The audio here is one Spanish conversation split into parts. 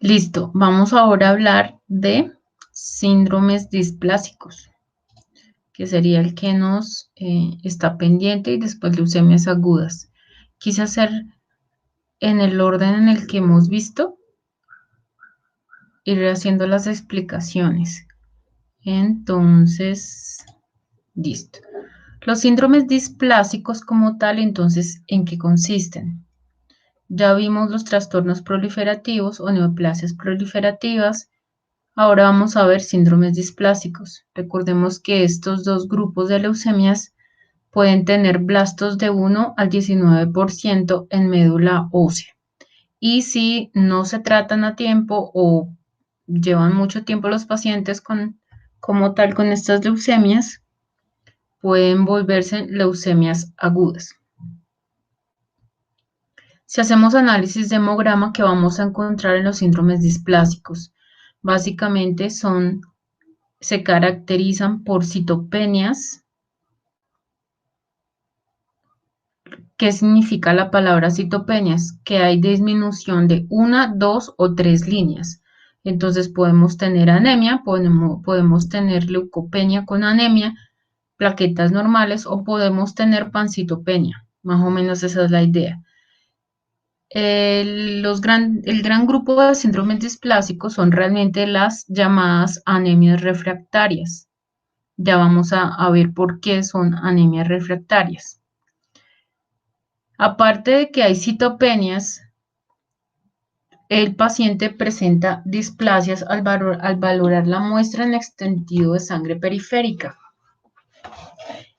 Listo, vamos ahora a hablar de síndromes displásicos, que sería el que nos está pendiente y después leucemias agudas. Quise hacer en el orden en el que hemos visto, ir haciendo las explicaciones. Entonces, listo. Los síndromes displásicos como tal, entonces, ¿en qué consisten? Ya vimos los trastornos proliferativos o neoplasias proliferativas. Ahora vamos a ver síndromes displásicos. Recordemos que estos dos grupos de leucemias pueden tener blastos de 1 al 19% en médula ósea. Y si no se tratan a tiempo o llevan mucho tiempo los pacientes como tal con estas leucemias, pueden volverse leucemias agudas. Si hacemos análisis de hemograma, ¿qué vamos a encontrar en los síndromes displásicos? Básicamente se caracterizan por citopenias. ¿Qué significa la palabra citopenias? Que hay disminución de una, dos o tres líneas. Entonces podemos tener anemia, podemos tener leucopenia con anemia, plaquetas normales o podemos tener pancitopenia. Más o menos esa es la idea. El gran grupo de síndromes displásicos son realmente las llamadas anemias refractarias. Ya vamos a ver por qué son anemias refractarias. Aparte de que hay citopenias, el paciente presenta displasias al valorar la muestra en extendido de sangre periférica.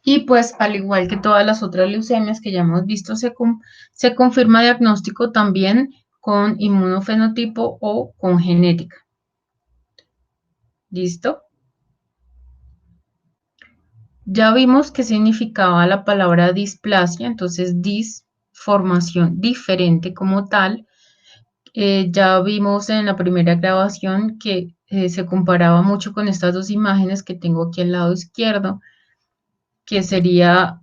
Y pues, al igual que todas las otras leucemias que ya hemos visto, se confirma diagnóstico también con inmunofenotipo o con genética. ¿Listo? Ya vimos qué significaba la palabra displasia, entonces formación diferente como tal. Ya vimos en la primera grabación que se comparaba mucho con estas dos imágenes que tengo aquí al lado izquierdo, que sería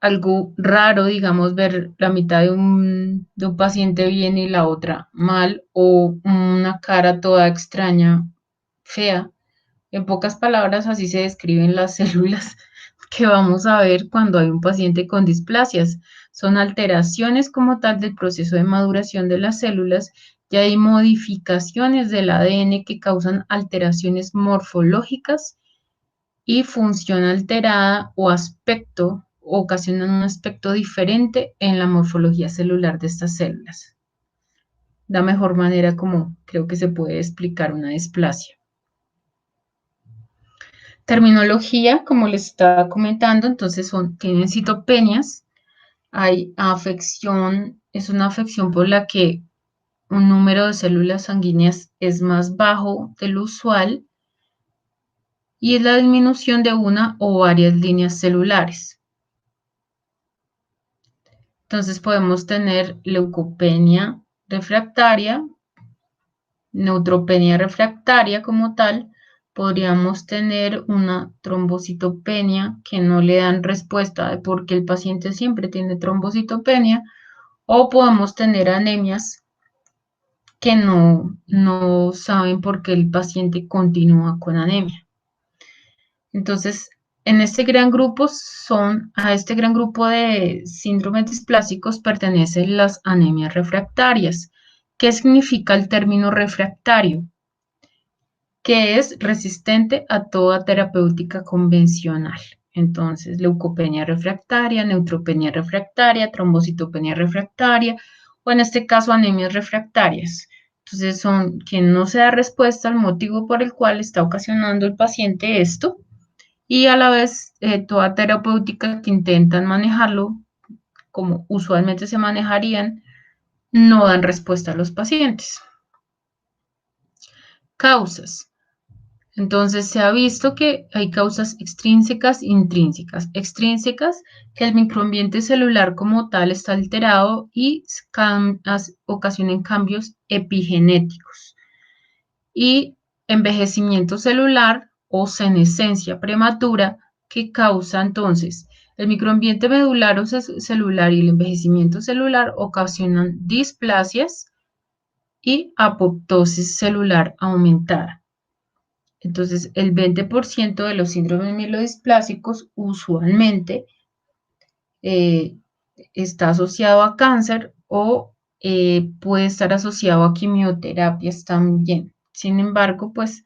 algo raro, digamos, ver la mitad de un paciente bien y la otra mal, o una cara toda extraña, fea. En pocas palabras, así se describen las células que vamos a ver cuando hay un paciente con displasias. Son alteraciones como tal del proceso de maduración de las células y hay modificaciones del ADN que causan alteraciones morfológicas y función alterada o aspecto, ocasionan un aspecto diferente en la morfología celular de estas células. La mejor manera como creo que se puede explicar una displasia. Terminología, como les estaba comentando, entonces tienen citopenias, hay afección, es una afección por la que un número de células sanguíneas es más bajo del usual y es la disminución de una o varias líneas celulares. Entonces podemos tener leucopenia refractaria, neutropenia refractaria como tal, podríamos tener una trombocitopenia que no le dan respuesta porque el paciente siempre tiene trombocitopenia, o podemos tener anemias que no saben por qué el paciente continúa con anemia. Entonces, a este gran grupo de síndromes displásicos pertenecen las anemias refractarias. ¿Qué significa el término refractario? Que es resistente a toda terapéutica convencional. Entonces, leucopenia refractaria, neutropenia refractaria, trombocitopenia refractaria, o en este caso, anemias refractarias. Entonces, son quien no se da respuesta al motivo por el cual está ocasionando el paciente esto, y a la vez toda terapéutica que intentan manejarlo como usualmente se manejarían, no dan respuesta a los pacientes. Causas. Entonces se ha visto que hay causas extrínsecas e intrínsecas. Extrínsecas, que el microambiente celular como tal está alterado y ocasionan cambios epigenéticos. Y envejecimiento celular o senescencia prematura, que causa entonces el microambiente medular o celular y el envejecimiento celular ocasionan displasias y apoptosis celular aumentada. Entonces, el 20% de los síndromes mielodisplásicos usualmente está asociado a cáncer o puede estar asociado a quimioterapias también. Sin embargo, pues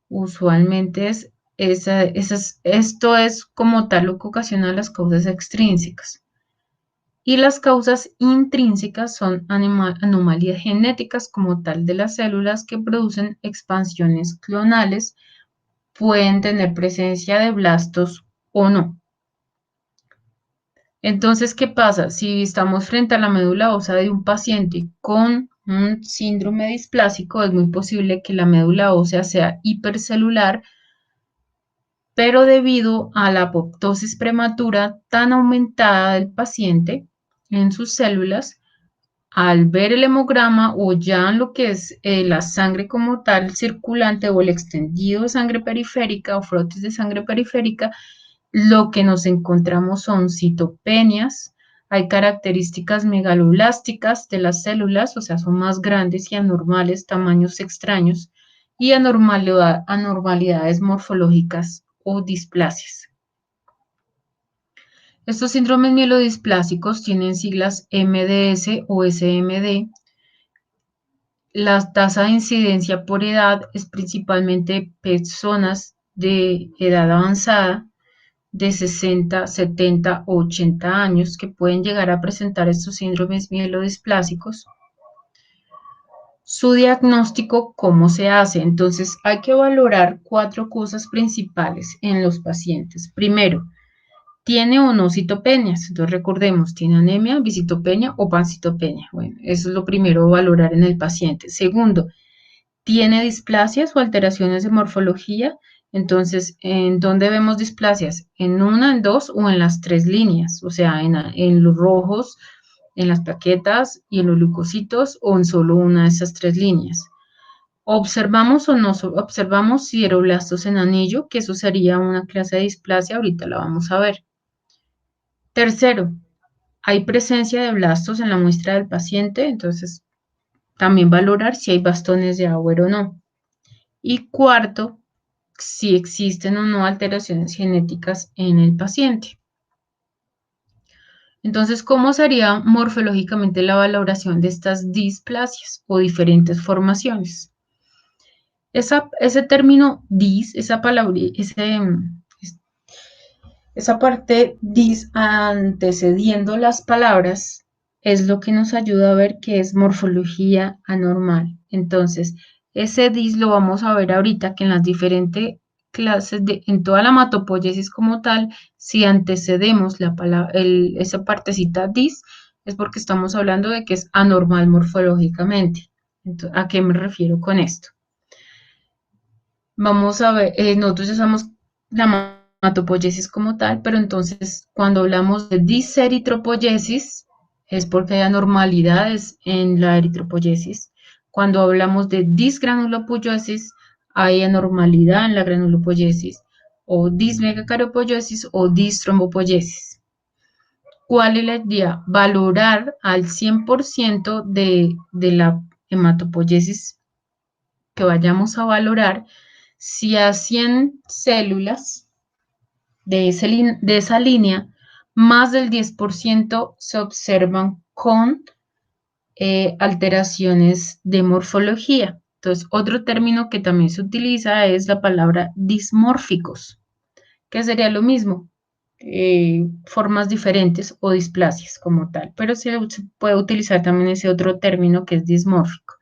usualmente esto es como tal lo que ocasiona las causas extrínsecas. Y las causas intrínsecas son anomalías genéticas como tal de las células que producen expansiones clonales, pueden tener presencia de blastos o no. Entonces, ¿qué pasa? Si estamos frente a la médula ósea de un paciente con un síndrome displásico, es muy posible que la médula ósea sea hipercelular, pero debido a la apoptosis prematura tan aumentada del paciente en sus células, al ver el hemograma o ya en lo que es la sangre como tal circulante o el extendido de sangre periférica o frotis de sangre periférica, lo que nos encontramos son citopenias, hay características megaloblásticas de las células, o sea, son más grandes y anormales, tamaños extraños, y anormalidades morfológicas o displasias. Estos síndromes mielodisplásicos tienen siglas MDS o SMD. La tasa de incidencia por edad es principalmente personas de edad avanzada, de 60, 70 o 80 años que pueden llegar a presentar estos síndromes mielodisplásicos. Su diagnóstico, ¿cómo se hace? Entonces, hay que valorar 4 cosas principales en los pacientes. Primero, ¿tiene o no citopenias? Entonces, recordemos, ¿tiene anemia, bisitopenia o pancitopenia? Bueno, eso es lo primero a valorar en el paciente. Segundo, ¿tiene displasias o alteraciones de morfología? Entonces, ¿en dónde vemos displasias? ¿En una, en dos o en las 3 líneas? O sea, en los rojos, en las plaquetas y en los leucocitos o en solo una de esas 3 líneas. Observamos o no observamos sideroblastos en anillo, que eso sería una clase de displasia, ahorita la vamos a ver. Tercero, hay presencia de blastos en la muestra del paciente, entonces también valorar si hay bastones de Auer o no. Y cuarto, si existen o no alteraciones genéticas en el paciente. Entonces, ¿cómo sería morfológicamente la valoración de estas displasias o diferentes formaciones? Ese término dis, esa palabra, esa parte dis antecediendo las palabras es lo que nos ayuda a ver qué es morfología anormal. Entonces, ese dis lo vamos a ver ahorita que en las diferentes clases, en toda la hematopoiesis como tal, si antecedemos esa partecita dis, es porque estamos hablando de que es anormal morfológicamente. Entonces, ¿a qué me refiero con esto? Vamos a ver, nosotros ya usamos la hematopoiesis como tal, pero entonces cuando hablamos de diseritropoiesis es porque hay anormalidades en la eritropoiesis. Cuando hablamos de disgranulopoiesis hay anormalidad en la granulopoiesis o dismegacariopoliosis o distrombopoiesis. ¿Cuál es la idea? Valorar al 100% de la hematopoiesis que vayamos a valorar si a 100 células de esa línea, más del 10% se observan con alteraciones de morfología. Entonces, otro término que también se utiliza es la palabra dismórficos, que sería lo mismo, formas diferentes o displasias como tal, pero se puede utilizar también ese otro término que es dismórfico.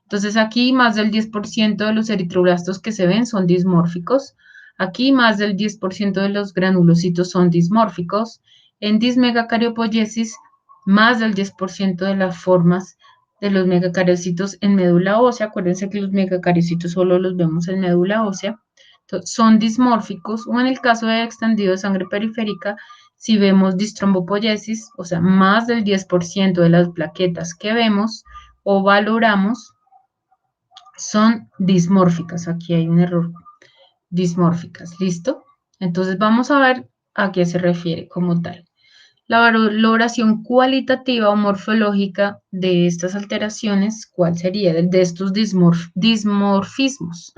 Entonces aquí más del 10% de los eritroblastos que se ven son dismórficos. Aquí más del 10% de los granulocitos son dismórficos. En dismegacariopoliesis, más del 10% de las formas de los megacariocitos en médula ósea. Acuérdense que los megacariocitos solo los vemos en médula ósea. Entonces, son dismórficos o en el caso de extendido de sangre periférica, si vemos distrombopoiesis, o sea, más del 10% de las plaquetas que vemos o valoramos son dismórficas. Aquí hay un error. Dismórficas, ¿listo? Entonces vamos a ver a qué se refiere como tal. La valoración cualitativa o morfológica de estas alteraciones, ¿cuál sería? De estos dismorfismos.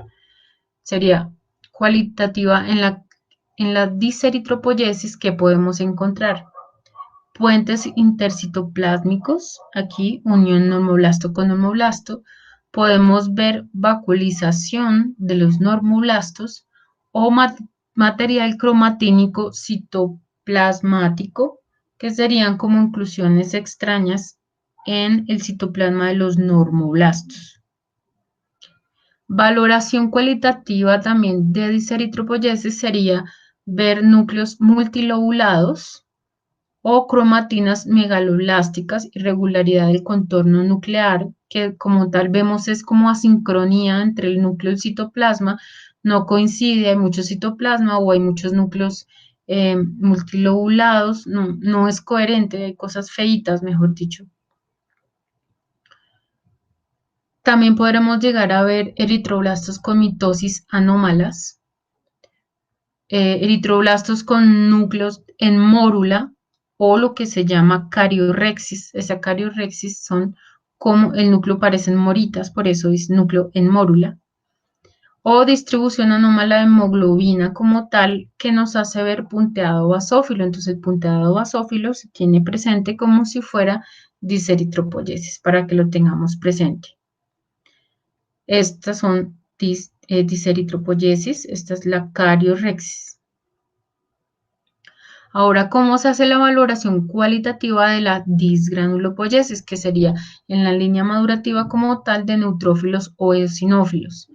Sería cualitativa en la diseritropoyesis que podemos encontrar. Puentes intercitoplásmicos, aquí unión normoblasto con normoblasto. Podemos ver vacuolización de los normoblastos o material cromatínico citoplasmático, que serían como inclusiones extrañas en el citoplasma de los normoblastos. Valoración cualitativa también de diseritropoyesis sería ver núcleos multilobulados o cromatinas megaloblásticas, irregularidad del contorno nuclear, que como tal vemos es como asincronía entre el núcleo y el citoplasma, no coincide, hay mucho citoplasma o hay muchos núcleos multilobulados, no es coherente, hay cosas feitas, mejor dicho. También podremos llegar a ver eritroblastos con mitosis anómalas, eritroblastos con núcleos en mórula o lo que se llama cariorrexis. Esa cariorrexis son como el núcleo parecen moritas, por eso es núcleo en mórula. O distribución anómala de hemoglobina como tal que nos hace ver punteado basófilo. Entonces el punteado basófilo se tiene presente como si fuera diseritropoyesis para que lo tengamos presente. Estas son diseritropoyesis, esta es la cariorrexis. Ahora, ¿cómo se hace la valoración cualitativa de la disgranulopoyesis? Que sería en la línea madurativa como tal de neutrófilos o eosinófilos.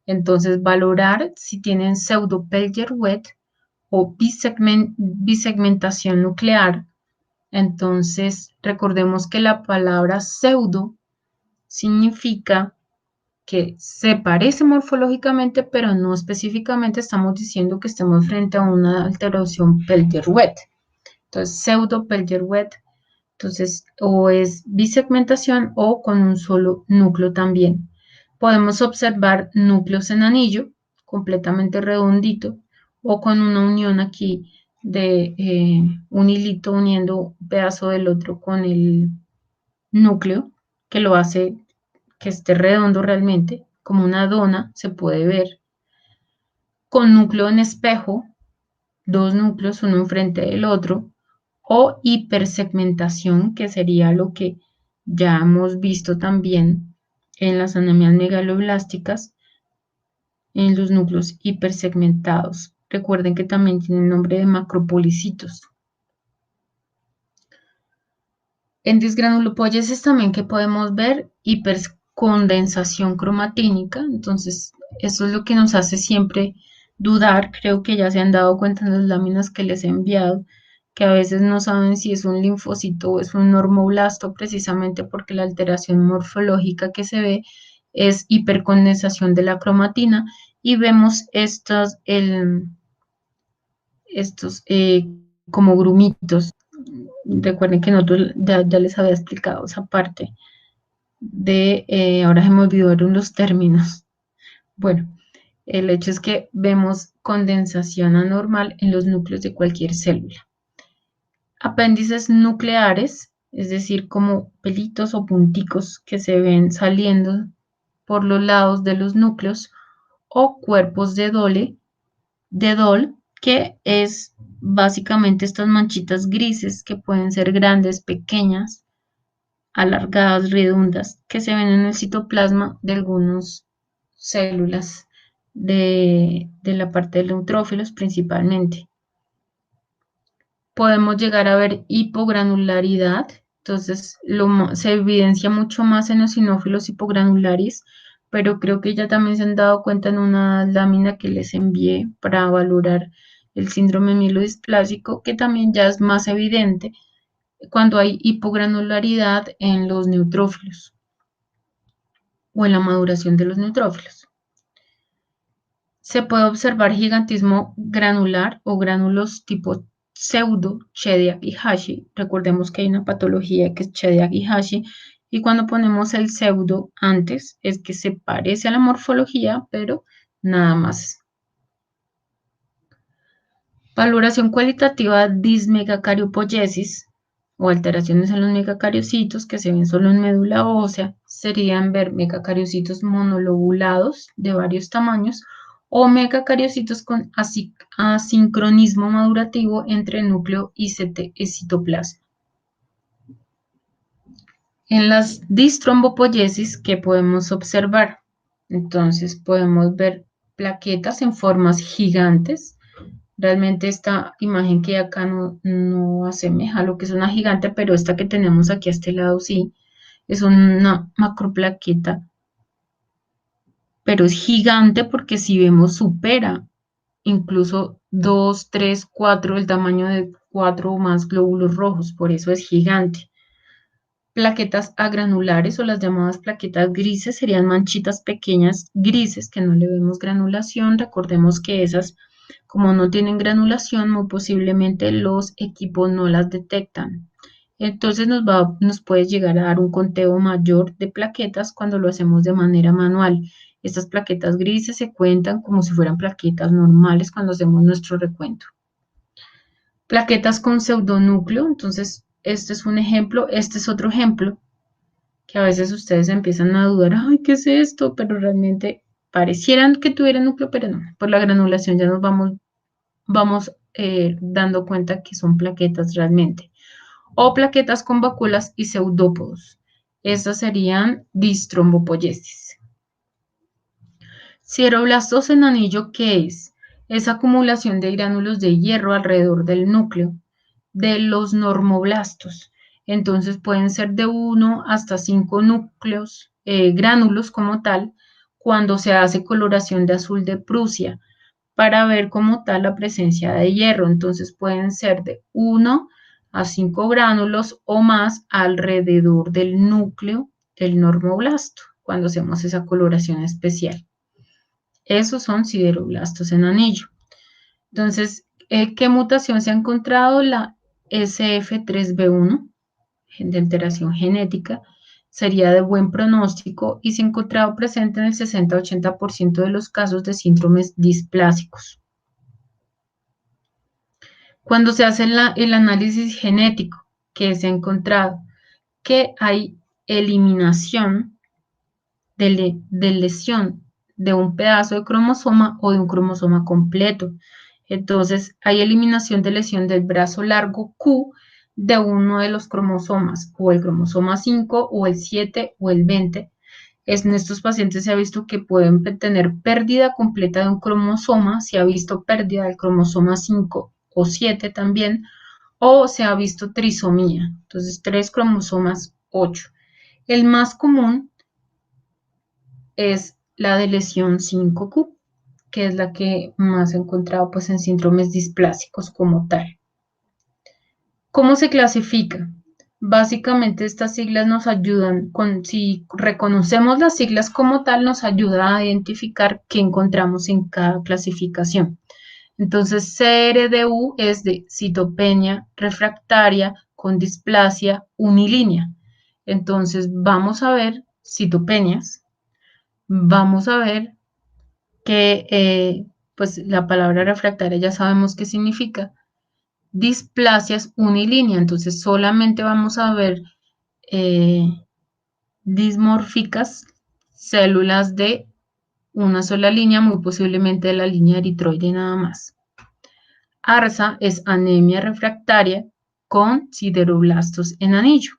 Entonces, valorar si tienen pseudo-Pellier-Wett o bisegmentación nuclear. Entonces, recordemos que la palabra pseudo significa que se parece morfológicamente, pero no específicamente estamos diciendo que estamos frente a una alteración Pellier-Wett. Entonces, pseudo Pellier-Wett, entonces, o es bisegmentación o con un solo núcleo también. Podemos observar núcleos en anillo, completamente redondito, o con una unión aquí de un hilito uniendo un pedazo del otro con el núcleo, que lo hace que esté redondo realmente, como una dona, se puede ver, con núcleo en espejo, dos núcleos uno enfrente del otro, o hipersegmentación, que sería lo que ya hemos visto también en las anemias megaloblásticas, en los núcleos hipersegmentados. Recuerden que también tienen nombre de macropolicitos. En disgranulopoyesis también que podemos ver hipercondensación cromatínica, entonces eso es lo que nos hace siempre dudar, creo que ya se han dado cuenta en las láminas que les he enviado, que a veces no saben si es un linfocito o es un normoblasto, precisamente porque la alteración morfológica que se ve es hipercondensación de la cromatina y vemos estos como grumitos. Recuerden que nosotros ya les había explicado esa parte de, ahora se me olvidaron los términos. Bueno, el hecho es que vemos condensación anormal en los núcleos de cualquier célula. Apéndices nucleares, es decir, como pelitos o punticos que se ven saliendo por los lados de los núcleos, o cuerpos de Dole, que es básicamente estas manchitas grises que pueden ser grandes, pequeñas, alargadas, redondas, que se ven en el citoplasma de algunas células de la parte de los neutrófilos principalmente. Podemos llegar a ver hipogranularidad, entonces se evidencia mucho más en los eosinófilos hipogranularis, pero creo que ya también se han dado cuenta en una lámina que les envié para valorar el síndrome mielodisplásico, que también ya es más evidente cuando hay hipogranularidad en los neutrófilos o en la maduración de los neutrófilos. Se puede observar gigantismo granular o gránulos tipo pseudo, Chediak y Hashi. Recordemos que hay una patología que es Chediak y Hashi, y cuando ponemos el pseudo antes es que se parece a la morfología, pero nada más. Valoración cualitativa dismegacariopollesis o alteraciones en los megacariocitos que se ven solo en médula ósea serían ver megacariocitos monolobulados de varios tamaños o megacariocitos con asincronismo madurativo entre núcleo y citoplasma. En las distrombopoyesis, ¿qué podemos observar? Entonces podemos ver plaquetas en formas gigantes. Realmente esta imagen que acá no asemeja a lo que es una gigante, pero esta que tenemos aquí a este lado sí, es una macroplaqueta, pero es gigante porque si vemos supera incluso 2, 3, 4, el tamaño de 4 o más glóbulos rojos, por eso es gigante. Plaquetas agranulares o las llamadas plaquetas grises serían manchitas pequeñas grises que no le vemos granulación. Recordemos que esas, como no tienen granulación, muy posiblemente los equipos no las detectan. Entonces nos puede llegar a dar un conteo mayor de plaquetas cuando lo hacemos de manera manual. Estas plaquetas grises se cuentan como si fueran plaquetas normales cuando hacemos nuestro recuento. Plaquetas con pseudonúcleo, entonces este es un ejemplo, este es otro ejemplo, que a veces ustedes empiezan a dudar, ay, ¿qué es esto? Pero realmente parecieran que tuvieran núcleo, pero no, por la granulación ya nos vamos dando cuenta que son plaquetas realmente. O plaquetas con vacuolas y pseudópodos. Estas serían distrombopoyesis. Sideroblastos en anillo, ¿qué es? Es acumulación de gránulos de hierro alrededor del núcleo de los normoblastos. Entonces pueden ser de 1 hasta 5 núcleos, gránulos como tal, cuando se hace coloración de azul de Prusia, para ver como tal la presencia de hierro. Entonces pueden ser de 1 a 5 gránulos o más alrededor del núcleo del normoblasto, cuando hacemos esa coloración especial. Esos son sideroblastos en anillo. Entonces, ¿qué mutación se ha encontrado? La SF3B1, de alteración genética, sería de buen pronóstico y se ha encontrado presente en el 60-80% de los casos de síndromes displásicos. Cuando se hace el análisis genético, ¿qué se ha encontrado? Que hay eliminación de lesión de un pedazo de cromosoma o de un cromosoma completo. Entonces, hay eliminación de lesión del brazo largo Q de uno de los cromosomas, o el cromosoma 5, o el 7, o el 20. En estos pacientes se ha visto que pueden tener pérdida completa de un cromosoma, se ha visto pérdida del cromosoma 5 o 7 también, o se ha visto trisomía, entonces 3 cromosomas, 8. El más común es la de lesión 5Q, que es la que más he encontrado pues, en síndromes displásicos como tal. ¿Cómo se clasifica? Básicamente estas siglas nos ayudan, si reconocemos las siglas como tal, nos ayuda a identificar qué encontramos en cada clasificación. Entonces, CRDU es de citopenia refractaria con displasia unilínea. Entonces, vamos a ver citopenias, vamos a ver que pues la palabra refractaria ya sabemos qué significa. Displasias unilínea, entonces solamente vamos a ver dismórficas, células de una sola línea, muy posiblemente de la línea eritroide nada más. ARSA es anemia refractaria con sideroblastos en anillo.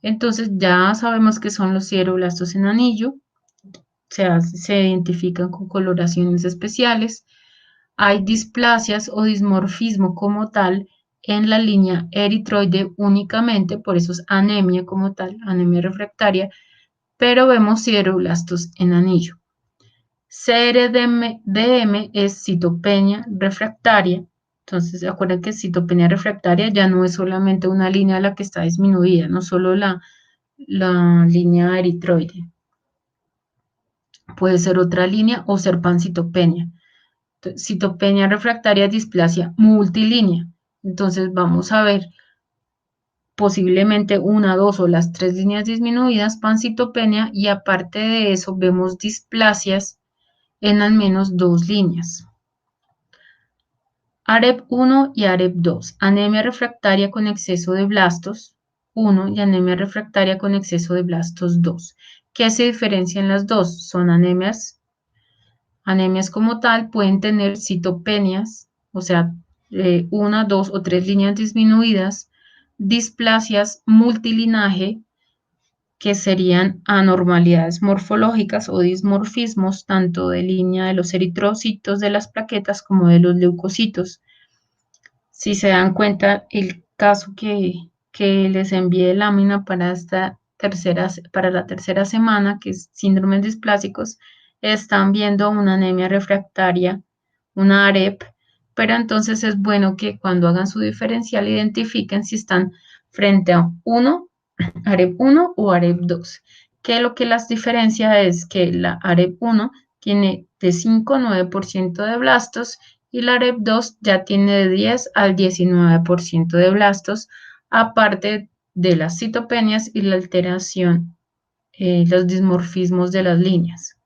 Entonces ya sabemos que son los sideroblastos en anillo, se identifican con coloraciones especiales. Hay displasias o dismorfismo como tal en la línea eritroide únicamente, por eso es anemia como tal, anemia refractaria, pero vemos sideroblastos en anillo. CRDM es citopenia refractaria. Entonces, acuérdense que citopenia refractaria ya no es solamente una línea la que está disminuida, no solo la línea eritroide. Puede ser otra línea o ser pancitopenia. Citopenia refractaria, displasia multilínea. Entonces vamos a ver posiblemente una, dos o las tres líneas disminuidas, pancitopenia, y aparte de eso vemos displasias en al menos dos líneas. AREP1 y AREP2, anemia refractaria con exceso de blastos 1 y anemia refractaria con exceso de blastos 2. ¿Qué se diferencian las dos? Son anemias. Anemias como tal pueden tener citopenias, o sea, una, dos o tres líneas disminuidas, displasias multilinaje, que serían anormalidades morfológicas o dismorfismos tanto de línea de los eritrocitos de las plaquetas como de los leucocitos. Si se dan cuenta, el caso que les envié lámina para para la tercera semana, que es síndromes displásicos, están viendo una anemia refractaria, una AREP, pero entonces es bueno que cuando hagan su diferencial identifiquen si están frente a uno, AREP 1 o AREP 2, que lo que las diferencia es que la AREP 1 tiene de 5 a 9% de blastos y la AREP 2 ya tiene de 10 al 19% de blastos, aparte de las citopenias y la alteración, los dismorfismos de las líneas.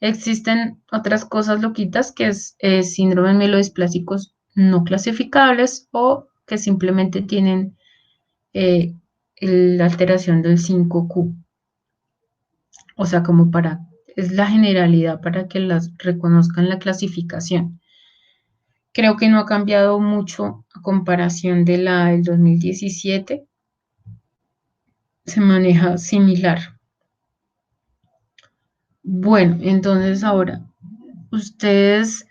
Existen otras cosas loquitas que es síndromes mielodisplásicos no clasificables o que simplemente tienen eh, la alteración del 5Q. O sea, es la generalidad para que las reconozcan la clasificación. Creo que no ha cambiado mucho a comparación de la del 2017. Se maneja similar. Bueno, entonces ahora, ustedes,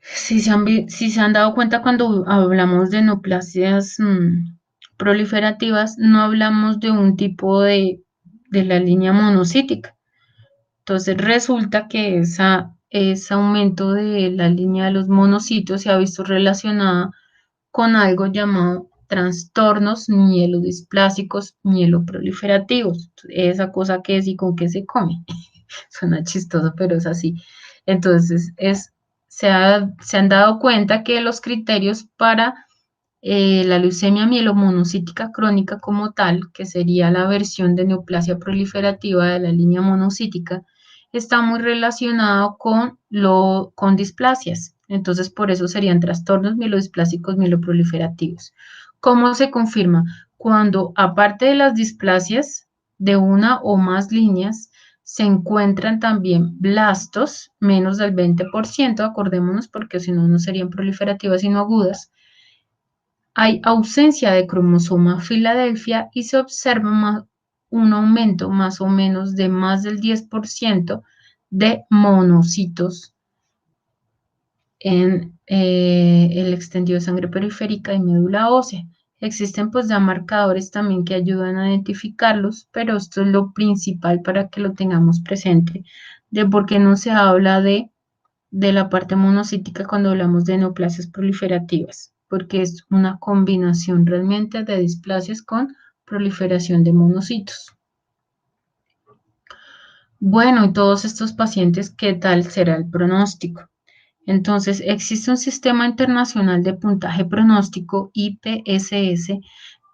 si se han dado cuenta cuando hablamos de neoplasias proliferativas, no hablamos de un tipo de la línea monocítica. Entonces resulta que ese aumento de la línea de los monocitos se ha visto relacionada con algo llamado trastornos mielodisplásicos mieloproliferativos. Esa cosa que es y con qué se come. Suena chistoso, pero es así. Entonces, se han dado cuenta que los criterios para la leucemia mielomonocítica crónica como tal, que sería la versión de neoplasia proliferativa de la línea monocítica, está muy relacionado con displasias. Entonces, por eso serían trastornos mielodisplásicos mieloproliferativos. ¿Cómo se confirma? Cuando, aparte de las displasias de una o más líneas, se encuentran también blastos, menos del 20%, acordémonos, porque si no, no serían proliferativas, sino agudas. Hay ausencia de cromosoma Filadelfia y se observa un aumento más o menos de más del 10% de monocitos en el extendido de sangre periférica y médula ósea. Existen pues ya marcadores también que ayudan a identificarlos, pero esto es lo principal para que lo tengamos presente, de por qué no se habla de la parte monocítica cuando hablamos de neoplasias proliferativas, porque es una combinación realmente de displasias con proliferación de monocitos. Bueno, y todos estos pacientes, ¿qué tal será el pronóstico? Entonces, existe un sistema internacional de puntaje pronóstico, IPSS,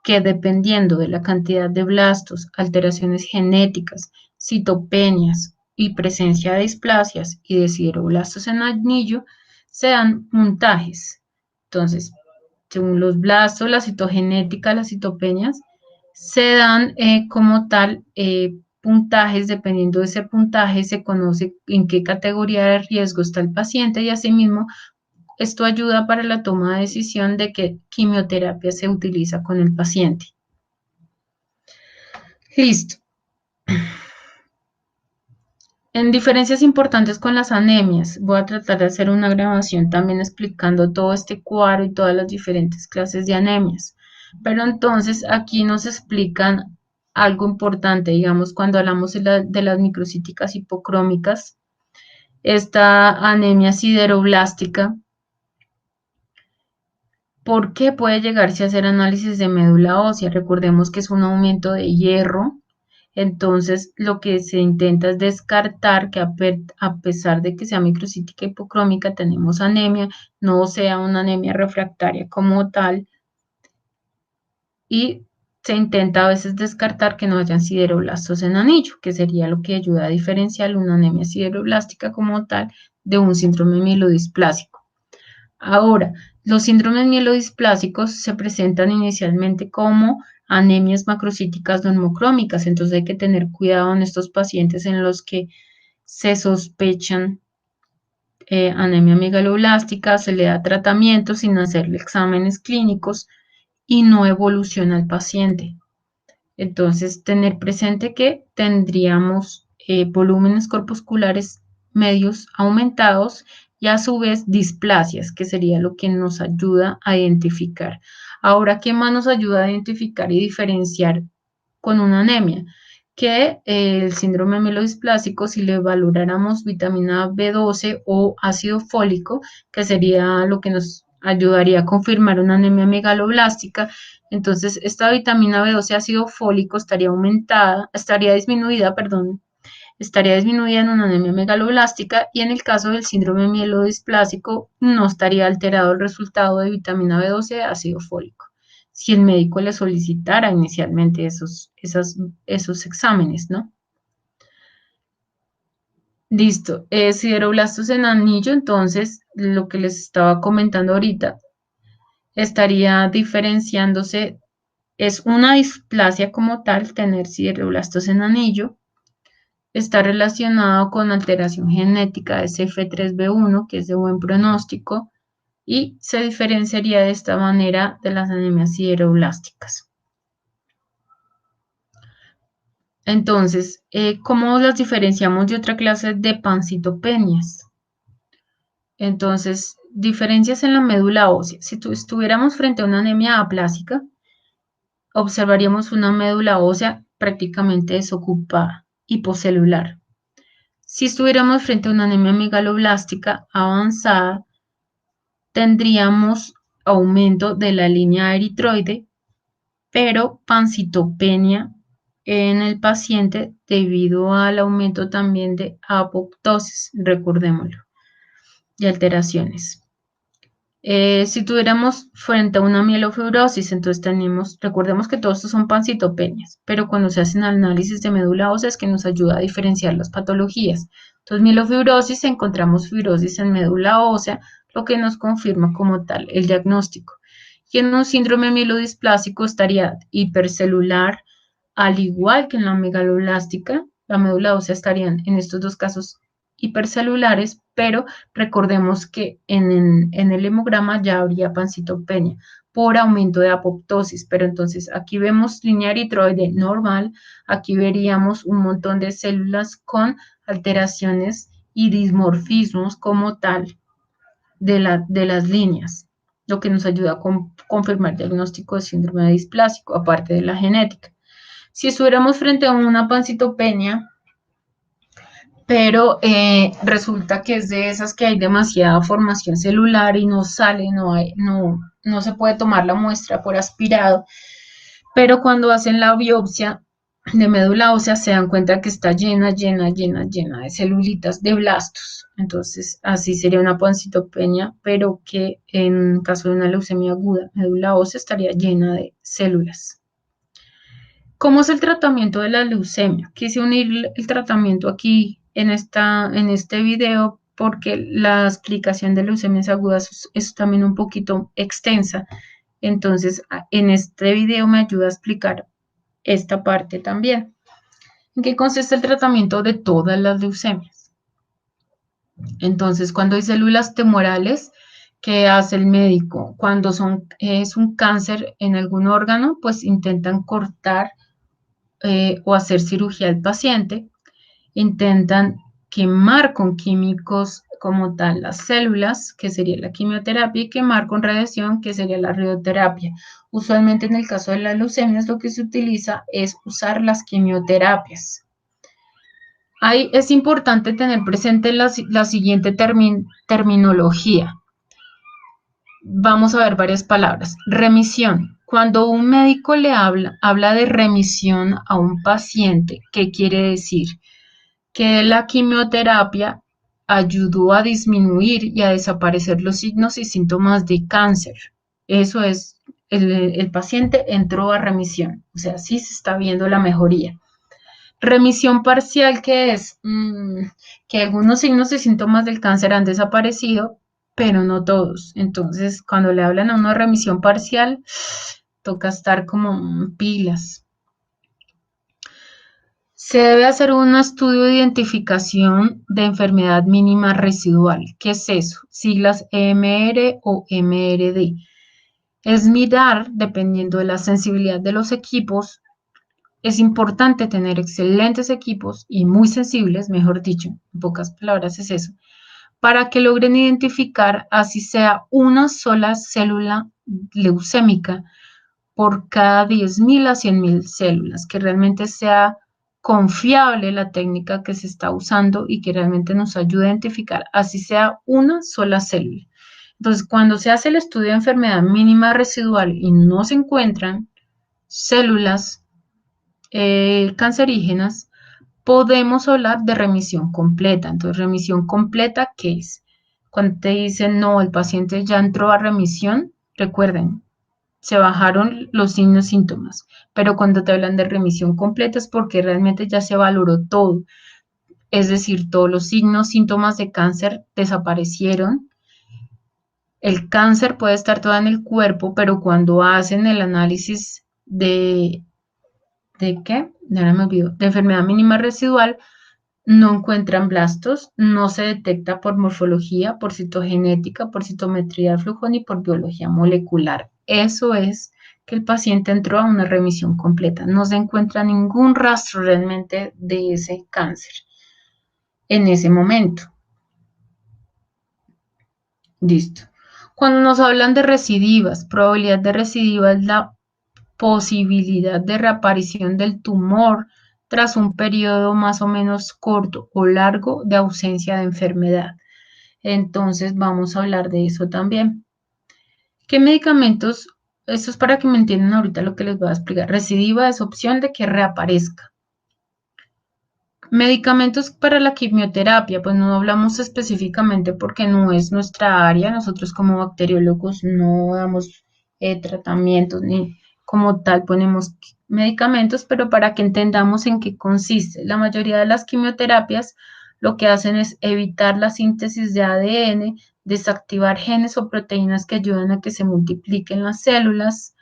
que dependiendo de la cantidad de blastos, alteraciones genéticas, citopenias y presencia de displasias y de sideroblastos en anillo, se dan puntajes. Entonces, según los blastos, la citogenética, las citopenias, se dan como tal puntajes. Dependiendo de ese puntaje, se conoce en qué categoría de riesgo está el paciente y asimismo esto ayuda para la toma de decisión de qué quimioterapia se utiliza con el paciente. Listo. En diferencias importantes con las anemias, voy a tratar de hacer una grabación también explicando todo este cuadro y todas las diferentes clases de anemias. Pero entonces aquí nos explican algo importante, digamos, cuando hablamos de las microcíticas hipocrómicas, esta anemia sideroblástica. ¿Por qué puede llegarse a hacer análisis de médula ósea? Recordemos que es un aumento de hierro, entonces lo que se intenta es descartar que a pesar de que sea microcítica hipocrómica, tenemos anemia, no sea una anemia refractaria como tal, y se intenta a veces descartar que no hayan sideroblastos en anillo, que sería lo que ayuda a diferenciar una anemia sideroblástica como tal de un síndrome mielodisplásico. Ahora, los síndromes mielodisplásicos se presentan inicialmente como anemias macrocíticas no hemocrómicas, entonces hay que tener cuidado en estos pacientes en los que se sospechan anemia megaloblástica, se le da tratamiento sin hacerle exámenes clínicos y no evoluciona el paciente. Entonces, tener presente que tendríamos volúmenes corpusculares medios aumentados y a su vez displasias, que sería lo que nos ayuda a identificar. Ahora, ¿qué más nos ayuda a identificar y diferenciar con una anemia? Que el síndrome mielodisplásico, si le valoráramos vitamina B12 o ácido fólico, que sería lo que nos ayudaría a confirmar una anemia megaloblástica, entonces esta vitamina B12 ácido fólico estaría disminuida, perdón, estaría disminuida en una anemia megaloblástica y en el caso del síndrome mielodisplásico no estaría alterado el resultado de vitamina B12 ácido fólico. Si el médico le solicitara inicialmente esos exámenes, ¿no? Listo. Sideroblastos en anillo, entonces, lo que les estaba comentando ahorita, estaría diferenciándose, es una displasia como tal, tener sideroblastos en anillo, está relacionado con alteración genética de CF3B1, que es de buen pronóstico, y se diferenciaría de esta manera de las anemias sideroblásticas. Entonces, ¿cómo las diferenciamos de otra clase de pancitopenias? Entonces, diferencias en la médula ósea. Si estuviéramos frente a una anemia aplásica, observaríamos una médula ósea prácticamente desocupada, hipocelular. Si estuviéramos frente a una anemia megaloblástica avanzada, tendríamos aumento de la línea eritroide, pero pancitopenia en el paciente debido al aumento también de apoptosis, recordémoslo, y alteraciones. Si tuviéramos frente a una mielofibrosis, entonces recordemos que todos estos son pancitopenias, pero cuando se hacen análisis de médula ósea es que nos ayuda a diferenciar las patologías. Entonces, mielofibrosis, encontramos fibrosis en médula ósea, lo que nos confirma como tal el diagnóstico. Y en un síndrome mielodisplásico estaría hipercelular, al igual que en la megaloblástica, la médula ósea estarían en estos dos casos hipercelulares, pero recordemos que en el hemograma ya habría pancitopenia por aumento de apoptosis, pero entonces aquí vemos línea eritroide normal, aquí veríamos un montón de células con alteraciones y dismorfismos como tal de las líneas, lo que nos ayuda a confirmar el diagnóstico de síndrome displásico, aparte de la genética. Si estuviéramos frente a una pancitopenia, pero resulta que es de esas que hay demasiada formación celular y no sale, no se puede tomar la muestra por aspirado, pero cuando hacen la biopsia de médula ósea se dan cuenta que está llena de celulitas, de blastos. Entonces, así sería una pancitopenia, pero que en caso de una leucemia aguda, médula ósea estaría llena de células. ¿Cómo es el tratamiento de la leucemia? Quise unir el tratamiento aquí en este video porque la explicación de leucemias agudas es también un poquito extensa. Entonces, en este video me ayuda a explicar esta parte también. ¿En qué consiste el tratamiento de todas las leucemias? Entonces, cuando hay células tumorales, ¿qué hace el médico? Cuando es un cáncer en algún órgano, pues intentan cortar o hacer cirugía al paciente, intentan quemar con químicos como tal las células, que sería la quimioterapia, y quemar con radiación, que sería la radioterapia. Usualmente en el caso de las leucemias lo que se utiliza es usar las quimioterapias. Ahí es importante tener presente la siguiente terminología. Vamos a ver varias palabras. Remisión. Cuando un médico le habla de remisión a un paciente, ¿qué quiere decir? Que la quimioterapia ayudó a disminuir y a desaparecer los signos y síntomas de cáncer. Eso es, el paciente entró a remisión, o sea, sí se está viendo la mejoría. Remisión parcial, que es que algunos signos y síntomas del cáncer han desaparecido, pero no todos. Entonces, cuando le hablan a uno de remisión parcial, toca estar como pilas. Se debe hacer un estudio de identificación de enfermedad mínima residual. ¿Qué es eso? Siglas EMR o MRD. Es mirar, dependiendo de la sensibilidad de los equipos, es importante tener excelentes equipos y muy sensibles, mejor dicho, en pocas palabras es eso, para que logren identificar así sea una sola célula leucémica por cada 10.000 a 100.000 células, que realmente sea confiable la técnica que se está usando y que realmente nos ayude a identificar así sea una sola célula. Entonces, cuando se hace el estudio de enfermedad mínima residual y no se encuentran células cancerígenas, podemos hablar de remisión completa. Entonces, remisión completa, ¿qué es? Cuando te dicen, no, el paciente ya entró a remisión, recuerden, se bajaron los signos, síntomas, pero cuando te hablan de remisión completa es porque realmente ya se valoró todo, es decir, todos los signos, síntomas de cáncer desaparecieron. El cáncer puede estar todo en el cuerpo, pero cuando hacen el análisis ¿de qué? Ahora me olvido, de enfermedad mínima residual, no encuentran blastos, no se detecta por morfología, por citogenética, por citometría de flujo ni por biología molecular. Eso es que el paciente entró a una remisión completa. No se encuentra ningún rastro realmente de ese cáncer en ese momento. Listo. Cuando nos hablan de recidivas, probabilidad de recidiva es la posibilidad de reaparición del tumor tras un periodo más o menos corto o largo de ausencia de enfermedad. Entonces vamos a hablar de eso también. ¿Qué medicamentos? Esto es para que me entiendan ahorita lo que les voy a explicar. Recidiva es opción de que reaparezca. Medicamentos para la quimioterapia, pues no hablamos específicamente porque no es nuestra área. Nosotros como bacteriólogos no damos tratamientos ni como tal ponemos medicamentos, pero para que entendamos en qué consiste. La mayoría de las quimioterapias lo que hacen es evitar la síntesis de ADN, desactivar genes o proteínas que ayudan a que se multipliquen las células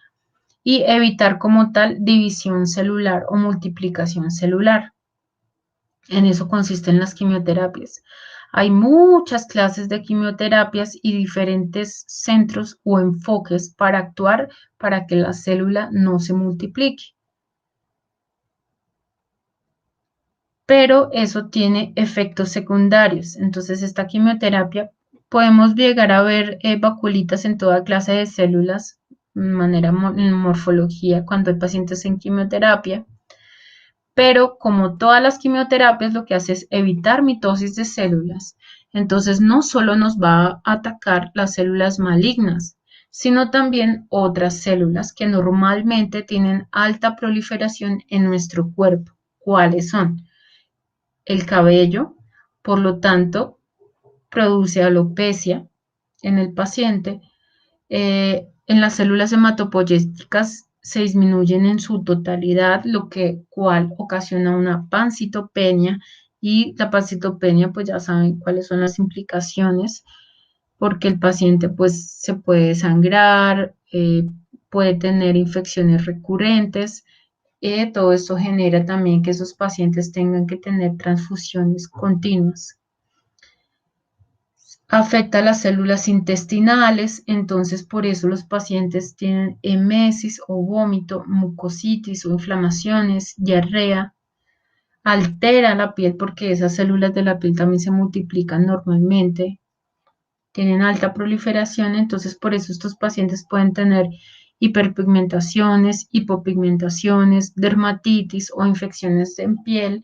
y evitar como tal división celular o multiplicación celular. En eso consisten las quimioterapias. Hay muchas clases de quimioterapias y diferentes centros o enfoques para actuar para que la célula no se multiplique. Pero eso tiene efectos secundarios. Entonces, esta quimioterapia podemos llegar a ver vaculitas en toda clase de células, de manera en morfología, cuando hay pacientes en quimioterapia. Pero como todas las quimioterapias, lo que hace es evitar mitosis de células. Entonces, no solo nos va a atacar las células malignas, sino también otras células que normalmente tienen alta proliferación en nuestro cuerpo. ¿Cuáles son? El cabello, por lo tanto, produce alopecia en el paciente. En las células hematopoyéticas se disminuyen en su totalidad, lo que cual ocasiona una pancitopenia y la pancitopenia, pues ya saben cuáles son las implicaciones, porque el paciente pues se puede sangrar, puede tener infecciones recurrentes. Todo esto genera también que esos pacientes tengan que tener transfusiones continuas. Afecta a las células intestinales, entonces por eso los pacientes tienen emesis o vómito, mucositis o inflamaciones, diarrea, altera la piel porque esas células de la piel también se multiplican normalmente, tienen alta proliferación, entonces por eso estos pacientes pueden tener hiperpigmentaciones, hipopigmentaciones, dermatitis o infecciones en piel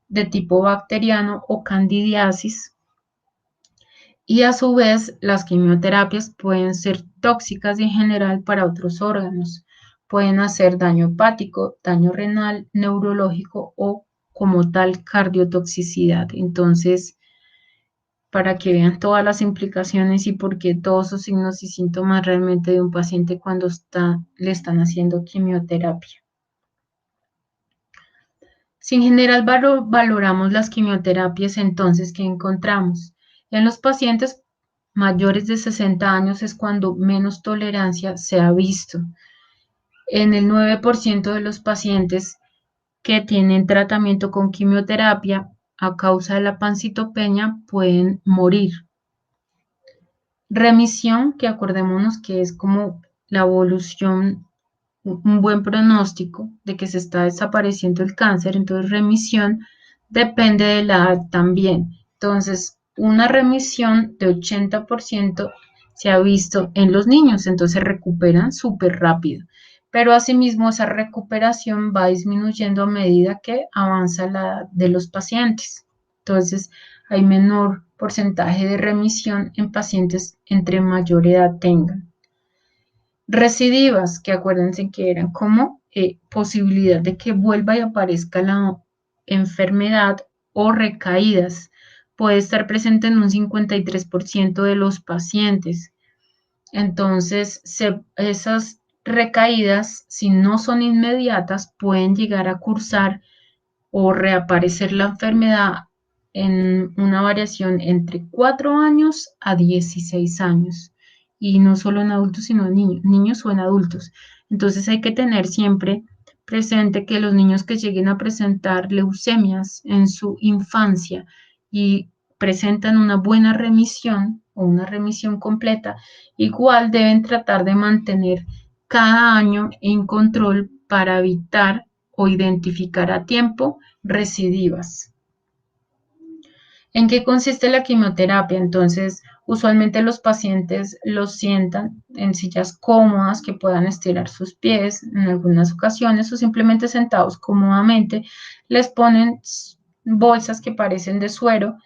de tipo bacteriano o candidiasis. Y a su vez, las quimioterapias pueden ser tóxicas en general para otros órganos. Pueden hacer daño hepático, daño renal, neurológico o como tal cardiotoxicidad. Entonces, para que vean todas las implicaciones y por qué todos esos signos y síntomas realmente de un paciente cuando le están haciendo quimioterapia. Si en general valoramos las quimioterapias, entonces, ¿qué encontramos? En los pacientes mayores de 60 años es cuando menos tolerancia se ha visto. En el 9% de los pacientes que tienen tratamiento con quimioterapia a causa de la pancitopenia pueden morir. Remisión, que acordémonos que es como la evolución, un buen pronóstico de que se está desapareciendo el cáncer, entonces remisión depende de la edad también. Entonces, una remisión de 80% se ha visto en los niños, entonces recuperan súper rápido. Pero asimismo esa recuperación va disminuyendo a medida que avanza la edad de los pacientes. Entonces, hay menor porcentaje de remisión en pacientes entre mayor edad tengan. Recidivas, que acuérdense que eran como posibilidad de que vuelva y aparezca la enfermedad, o recaídas. Puede estar presente en un 53% de los pacientes. Entonces, esas recaídas, si no son inmediatas, pueden llegar a cursar o reaparecer la enfermedad en una variación entre 4 años a 16 años. Y no solo en adultos, sino en niños o en adultos. Entonces hay que tener siempre presente que los niños que lleguen a presentar leucemias en su infancia y presentan una buena remisión o una remisión completa, igual deben tratar de mantener cada año en control para evitar o identificar a tiempo recidivas. ¿En qué consiste la quimioterapia? Entonces, usualmente los pacientes los sientan en sillas cómodas que puedan estirar sus pies en algunas ocasiones, o simplemente sentados cómodamente. Les ponen bolsas que parecen de suero,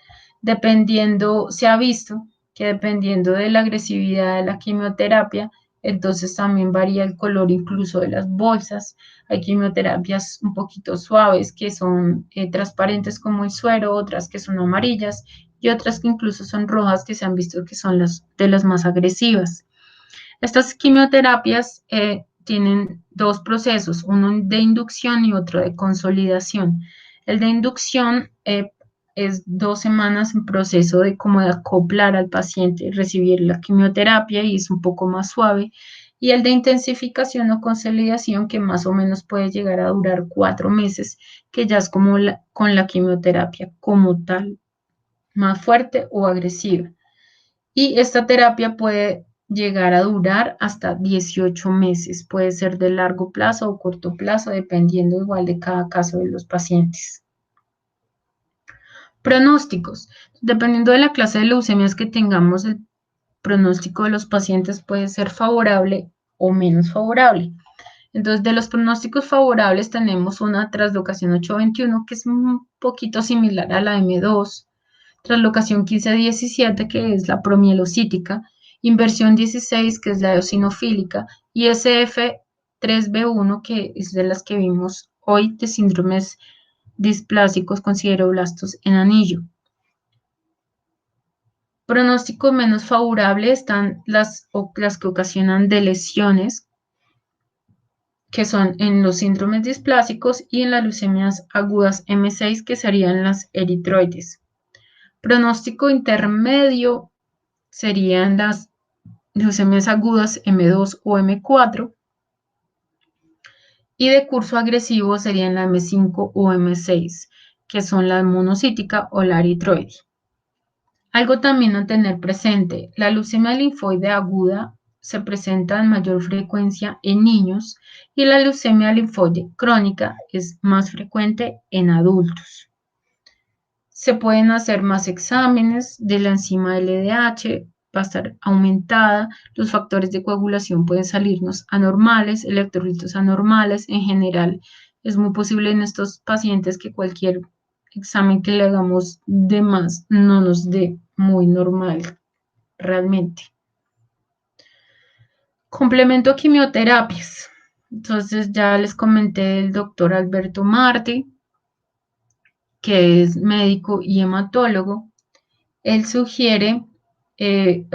dependiendo, se ha visto que dependiendo de la agresividad de la quimioterapia, entonces también varía el color incluso de las bolsas. Hay quimioterapias un poquito suaves que son transparentes como el suero, otras que son amarillas y otras que incluso son rojas, que se han visto que son de las más agresivas. Estas quimioterapias tienen dos procesos, uno de inducción y otro de consolidación. El de inducción es 2 semanas en proceso de como de acoplar al paciente, recibir la quimioterapia, y es un poco más suave. Y el de intensificación o consolidación, que más o menos puede llegar a durar 4 meses, que ya es como con la quimioterapia como tal, más fuerte o agresiva. Y esta terapia puede llegar a durar hasta 18 meses. Puede ser de largo plazo o corto plazo, dependiendo igual de cada caso de los pacientes. Pronósticos. Dependiendo de la clase de leucemias que tengamos, el pronóstico de los pacientes puede ser favorable o menos favorable. Entonces, de los pronósticos favorables tenemos una translocación 821, que es un poquito similar a la M2, translocación 1517, que es la promielocítica, inversión 16, que es la eosinofílica, y SF3B1, que es de las que vimos hoy, de síndromes displásicos con sideroblastos en anillo. Pronósticos menos favorables están las que ocasionan de lesiones, que son en los síndromes displásicos y en las leucemias agudas M6, que serían las eritroides. Pronóstico intermedio serían las leucemias agudas M2 o M4, y de curso agresivo serían la M5 o M6, que son la monocítica o la eritroide. Algo también a tener presente, la leucemia linfoide aguda se presenta en mayor frecuencia en niños, y la leucemia linfoide crónica es más frecuente en adultos. Se pueden hacer más exámenes de la enzima LDH, va a estar aumentada, los factores de coagulación pueden salirnos anormales, electrolitos anormales. En general, es muy posible en estos pacientes que cualquier examen que le hagamos de más no nos dé muy normal realmente. Complemento a quimioterapias. Entonces ya les comenté el doctor Alberto Marti, que es médico y hematólogo. Él sugiere, él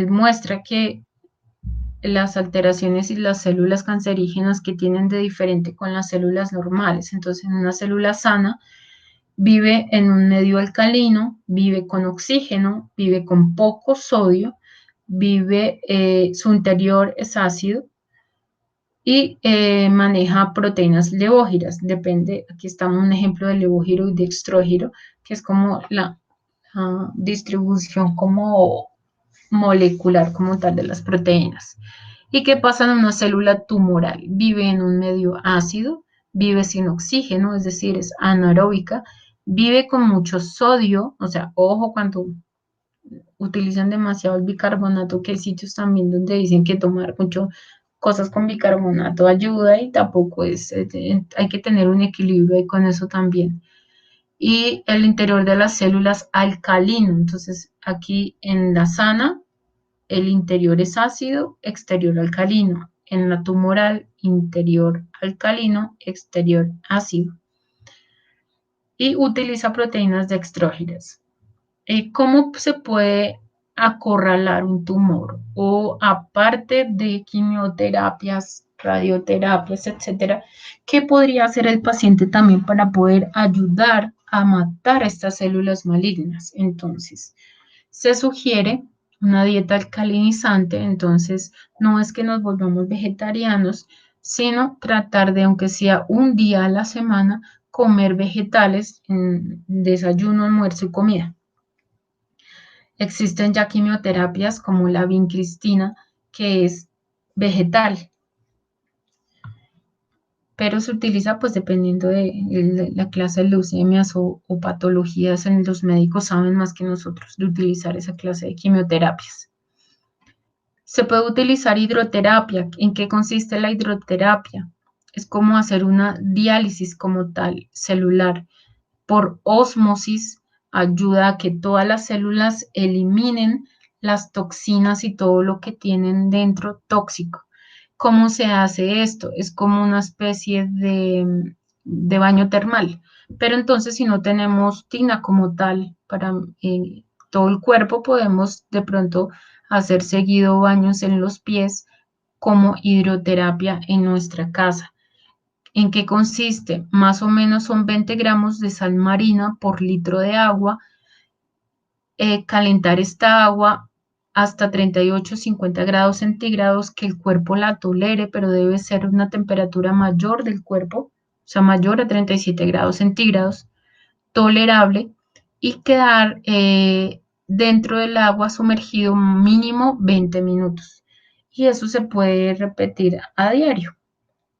muestra que las alteraciones y las células cancerígenas que tienen de diferente con las células normales. Entonces, en una célula sana vive en un medio alcalino, vive con oxígeno, vive con poco sodio, vive, su interior es ácido y maneja proteínas levógiras. Depende, aquí está un ejemplo de levógiro y de extrógiro, que es como la distribución como molecular como tal de las proteínas. ¿Y qué pasa en una célula tumoral? Vive en un medio ácido, vive sin oxígeno, es decir, es anaeróbica, vive con mucho sodio, o sea, ojo cuando utilizan demasiado el bicarbonato, que hay sitios también donde dicen que tomar mucho cosas con bicarbonato ayuda y tampoco es, hay que tener un equilibrio ahí con eso también. Y el interior de las células alcalino, entonces aquí en la sana el interior es ácido, exterior alcalino. En la tumoral, interior alcalino, exterior ácido. Y utiliza proteínas dextrógenas. ¿Cómo se puede acorralar un tumor? O aparte de quimioterapias, radioterapias, etcétera, ¿qué podría hacer el paciente también para poder ayudar a matar estas células malignas? Entonces, se sugiere una dieta alcalinizante, entonces no es que nos volvamos vegetarianos, sino tratar de, aunque sea un día a la semana, comer vegetales en desayuno, almuerzo y comida. Existen ya quimioterapias como la vincristina, que es vegetal, pero se utiliza pues dependiendo de la clase de leucemias o patologías. En los médicos saben más que nosotros de utilizar esa clase de quimioterapias. Se puede utilizar hidroterapia. ¿En qué consiste la hidroterapia? Es como hacer una diálisis como tal, celular. Por ósmosis ayuda a que todas las células eliminen las toxinas y todo lo que tienen dentro tóxico. ¿Cómo se hace esto? Es como una especie de baño termal. Pero entonces si no tenemos tina como tal para todo el cuerpo, podemos de pronto hacer seguido baños en los pies como hidroterapia en nuestra casa. ¿En qué consiste? Más o menos son 20 gramos de sal marina por litro de agua. Calentar esta agua hasta 38-50 grados centígrados, que el cuerpo la tolere, pero debe ser una temperatura mayor del cuerpo, o sea, mayor a 37 grados centígrados, tolerable, y quedar dentro del agua sumergido mínimo 20 minutos. Y eso se puede repetir a diario.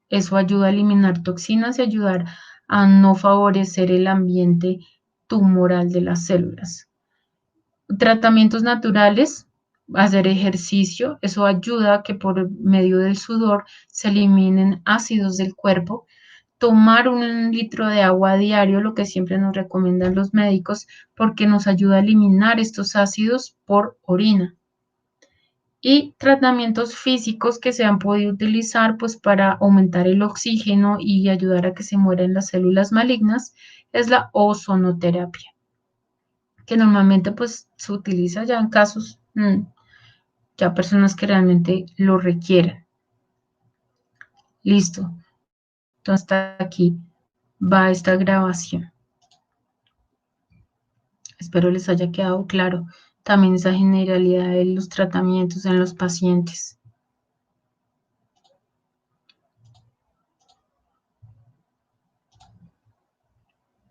Eso ayuda a eliminar toxinas y ayudar a no favorecer el ambiente tumoral de las células. Tratamientos naturales, hacer ejercicio, eso ayuda a que por medio del sudor se eliminen ácidos del cuerpo. Tomar 1 litro de agua a diario, lo que siempre nos recomiendan los médicos, porque nos ayuda a eliminar estos ácidos por orina. Y tratamientos físicos que se han podido utilizar pues para aumentar el oxígeno y ayudar a que se mueran las células malignas es la ozonoterapia, que normalmente pues se utiliza ya en casos, ya personas que realmente lo requieren. Listo. Entonces hasta aquí va esta grabación. Espero les haya quedado claro también esa generalidad de los tratamientos en los pacientes.